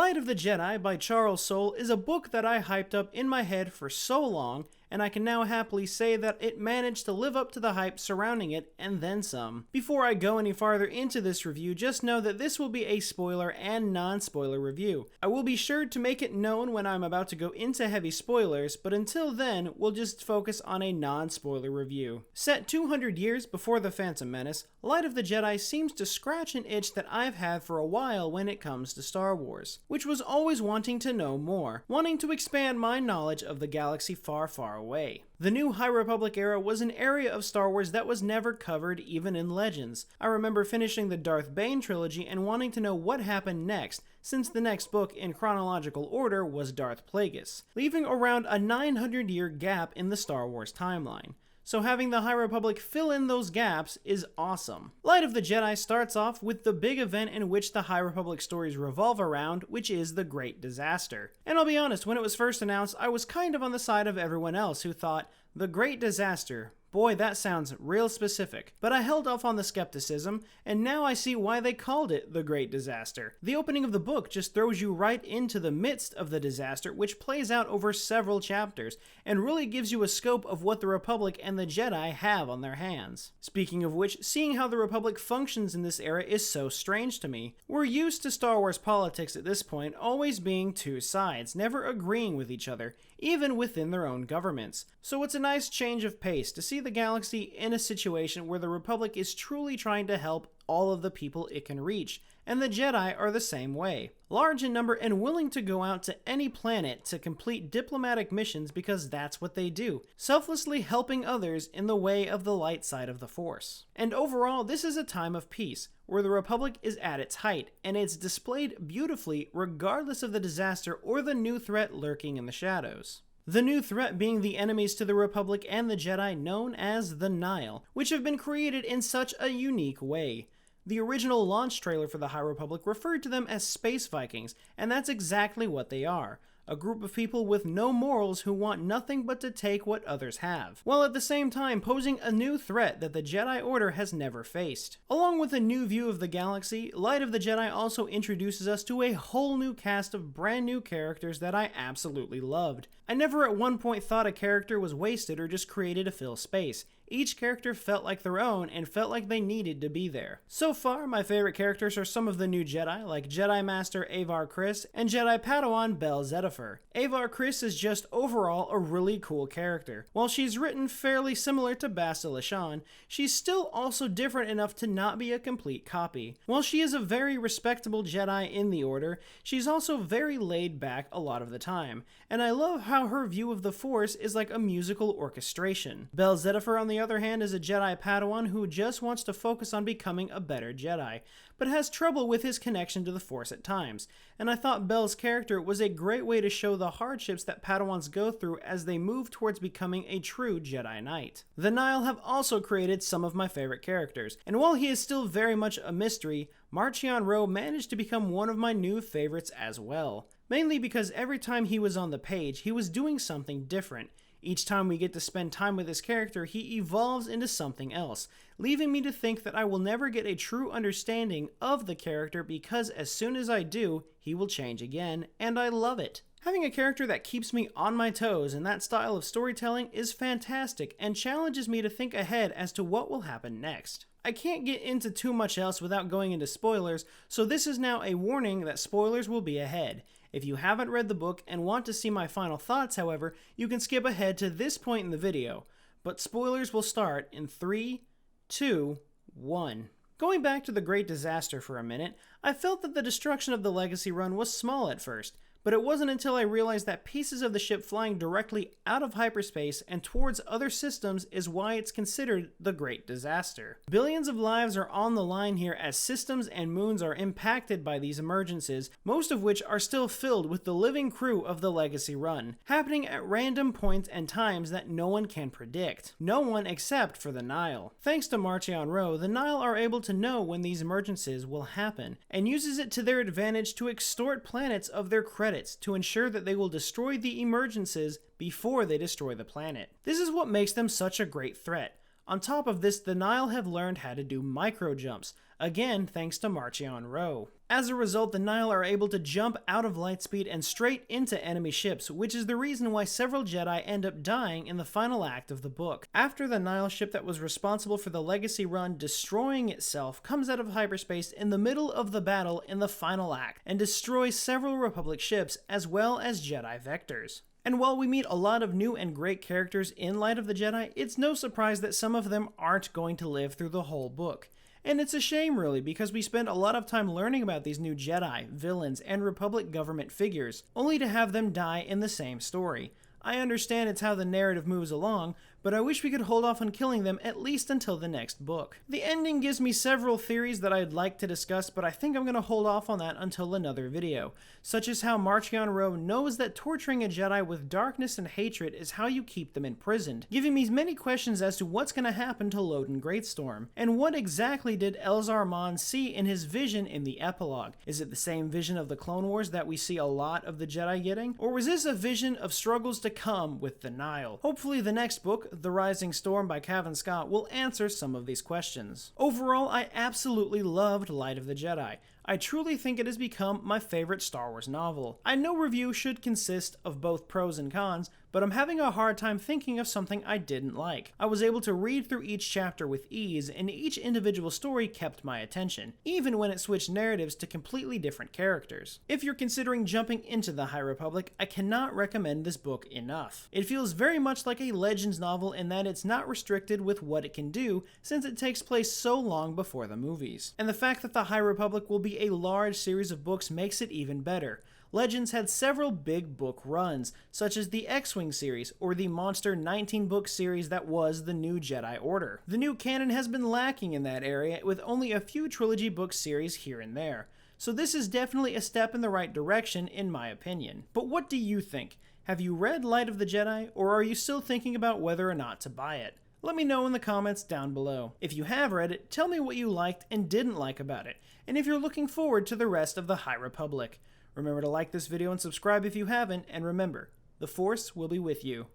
Light of the Jedi by Soule is a book that I hyped up in my head for so long, and I can now happily say that it managed to live up to the hype surrounding it and then some. Before I go any farther into this review, just know that this will be a spoiler and non-spoiler review. I will be sure to make it known when I'm about to go into heavy spoilers, but until then, we'll just focus on a non-spoiler review. Set 200 years before The Phantom Menace, Light of the Jedi seems to scratch an itch that I've had for a while when it comes to Star Wars, which was always wanting to know more, wanting to expand my knowledge of the galaxy far, far away. The New High Republic era was an area of Star Wars that was never covered even in Legends. I remember finishing the Darth Bane trilogy and wanting to know what happened next, since the next book in chronological order was Darth Plagueis, leaving around a 900-year gap in the Star Wars timeline. So having the High Republic fill in those gaps is awesome. Light of the Jedi starts off with the big event in which the High Republic stories revolve around, which is the Great Disaster. And I'll be honest, when it was first announced, I was kind of on the side of everyone else who thought, the Great Disaster, boy, that sounds real specific. But I held off on the skepticism, and now I see why they called it the Great Disaster. The opening of the book just throws you right into the midst of the disaster, which plays out over several chapters, and really gives you a scope of what the Republic and the Jedi have on their hands. Speaking of which, seeing how the Republic functions in this era is so strange to me. We're used to Star Wars politics at this point always being two sides, never agreeing with each other, even within their own governments. So it's a nice change of pace to see the galaxy in a situation where the Republic is truly trying to help all of the people it can reach, and the Jedi are the same way. Large in number and willing to go out to any planet to complete diplomatic missions because that's what they do, selflessly helping others in the way of the light side of the Force. And overall, this is a time of peace, where the Republic is at its height, and it's displayed beautifully regardless of the disaster or the new threat lurking in the shadows. The new threat being the enemies to the Republic and the Jedi known as the Nihil, which have been created in such a unique way. The original launch trailer for the High Republic referred to them as Space Vikings, and that's exactly what they are. A group of people with no morals who want nothing but to take what others have, while at the same time posing a new threat that the Jedi Order has never faced. Along with a new view of the galaxy, Light of the Jedi also introduces us to a whole new cast of brand new characters that I absolutely loved. I never at one point thought a character was wasted or just created to fill space. Each character felt like their own and felt like they needed to be there. So far, my favorite characters are some of the new Jedi, like Jedi Master Avar Kriss and Jedi Padawan Bel Zettifur. Avar Kriss is just overall a really cool character. While she's written fairly similar to Bastila Shan, she's still also different enough to not be a complete copy. While she is a very respectable Jedi in the Order, she's also very laid back a lot of the time, and I love how her view of the Force is like a musical orchestration. Bel Zettifur, on the other hand, is a Jedi Padawan who just wants to focus on becoming a better Jedi, but has trouble with his connection to the Force at times, and I thought Bel's character was a great way to show the hardships that Padawans go through as they move towards becoming a true Jedi Knight. The Nihil have also created some of my favorite characters, and while he is still very much a mystery, Marchion Ro managed to become one of my new favorites as well. Mainly because every time he was on the page, he was doing something different. Each time we get to spend time with this character, he evolves into something else, leaving me to think that I will never get a true understanding of the character because as soon as I do, he will change again, and I love it. Having a character that keeps me on my toes in that style of storytelling is fantastic and challenges me to think ahead as to what will happen next. I can't get into too much else without going into spoilers, so this is now a warning that spoilers will be ahead. If you haven't read the book and want to see my final thoughts, however, you can skip ahead to this point in the video. But spoilers will start in 3, 2, 1. Going back to the Great Disaster for a minute, I felt that the destruction of the Legacy Run was small at first, but it wasn't until I realized that pieces of the ship flying directly out of hyperspace and towards other systems is why it's considered the Great Disaster. Billions of lives are on the line here as systems and moons are impacted by these emergencies, most of which are still filled with the living crew of the Legacy Run, happening at random points and times that no one can predict. No one except for the Nihil. Thanks to Marchion Ro, the Nihil are able to know when these emergencies will happen, and uses it to their advantage to extort planets of their credit to ensure that they will destroy the emergencies before they destroy the planet. This is what makes them such a great threat. On top of this, the Nihil have learned how to do micro jumps, again thanks to Marchion Ro. As a result, the Nihil are able to jump out of light speed and straight into enemy ships, which is the reason why several Jedi end up dying in the final act of the book. After the Nihil ship that was responsible for the Legacy run destroying itself comes out of hyperspace in the middle of the battle in the final act, and destroys several Republic ships as well as Jedi vectors. And while we meet a lot of new and great characters in Light of the Jedi, it's no surprise that some of them aren't going to live through the whole book. And it's a shame, really, because we spend a lot of time learning about these new Jedi, villains, and Republic government figures, only to have them die in the same story. I understand it's how the narrative moves along, but I wish we could hold off on killing them at least until the next book. The ending gives me several theories that I'd like to discuss, but I think I'm going to hold off on that until another video, such as how Marchion Ro knows that torturing a Jedi with darkness and hatred is how you keep them imprisoned, giving me many questions as to what's going to happen to Loden Greatstorm, and what exactly did Elzar Mann see in his vision in the epilogue? Is it the same vision of the Clone Wars that we see a lot of the Jedi getting, or was this a vision of struggles to come with the Nihil? Hopefully the next book, The Rising Storm by Cavan Scott, will answer some of these questions. Overall, I absolutely loved Light of the Jedi. I truly think it has become my favorite Star Wars novel. I know review should consist of both pros and cons, but I'm having a hard time thinking of something I didn't like. I was able to read through each chapter with ease, and each individual story kept my attention, even when it switched narratives to completely different characters. If you're considering jumping into the High Republic, I cannot recommend this book enough. It feels very much like a Legends novel in that it's not restricted with what it can do, since it takes place so long before the movies. And the fact that the High Republic will be a large series of books makes it even better. Legends had several big book runs, such as the X-Wing series, or the monster 19-book series that was the New Jedi Order. The new canon has been lacking in that area, with only a few trilogy book series here and there. So this is definitely a step in the right direction, in my opinion. But what do you think? Have you read Light of the Jedi, or are you still thinking about whether or not to buy it? Let me know in the comments down below. If you have read it, tell me what you liked and didn't like about it, and if you're looking forward to the rest of the High Republic. Remember to like this video and subscribe if you haven't, and remember, the Force will be with you,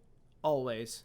always.